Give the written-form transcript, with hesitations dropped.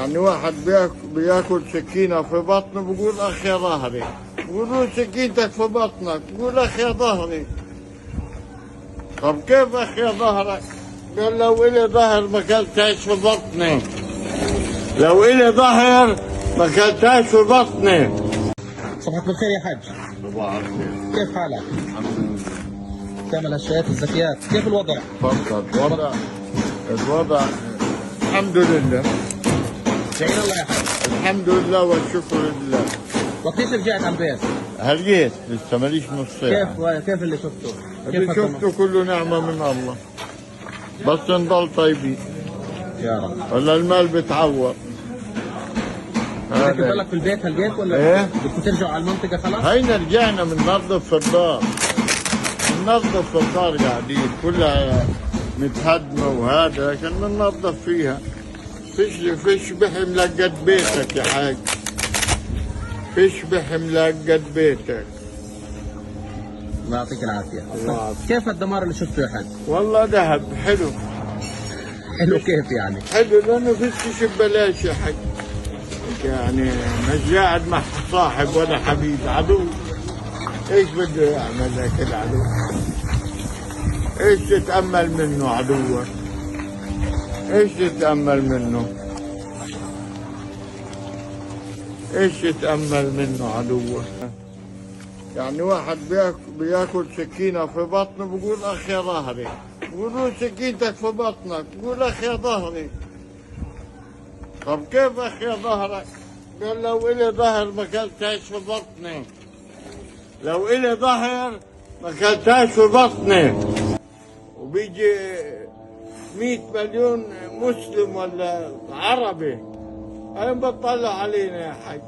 يعني واحد بياكل سكينة في بطنه بقول أخ يا ظهري، بقولوا سكينتك في بطنك بقول أخ يا ظهري. طب كيف أخ يا ظهرك؟ قال لو إلي ظهر ما كلتهاش في بطني، لو إلي ظهر ما كلتهاش في بطني. صباحك بالخير يا حاج. صباح الخير. كيف حالك؟ الحمد لله. تعمل هالشيات الزكيات، كيف الوضع؟ تفضل. الوضع الحمد لله. جايين الله يا حاج. الحمد لله والشكر لله. وقتيش رجعت على البيت؟ هلقيت لسه ماليش نص ساعة. كيف اللي شفته؟ اللي شفته كله نعمة من الله، بس نضل طيبين يا رب. ولا المال بتعور. بدك تضلك في البيت هالبيت ولا ايه؟ بدكم ترجعوا على المنطقة خلاص؟ هينا رجعنا بننظف في الدار، بننظف في الدار قاعدين كلها متهدمة وهذا عشان بننظف فيها. فيش بحملك قد بيتك يا حاج، فيش بحملك قد بيتك. الله يعطيك العافية. الله يعافيك. كيف الدمار اللي شفته يا حاج؟ والله ذهب حلو. حلو كيف يعني؟ حلو لانه فيش شيء ببلاش يا حاج، يعني مش قاعد مع صاحب ولا حبيب، عدو. ايش بده يعمل لك العدو؟ ايش تتأمل منه عدوك؟ ايش تتأمل منه؟ ايش تتأمل منه عدوك؟ يعني واحد بياكل سكينة في بطنه بقول أخ يا ظهري، بقولوا سكينتك في بطنك بقول أخ يا ظهري. طب كيف أخ يا ظهرك؟ قال لو إلي ظهر ما كلتهاش في بطني، لو إلي ظهر ما كلتهاش في بطني. وبيجي 100 مليون مسلم ولا عربي، أين بتطلع علينا يا حاج؟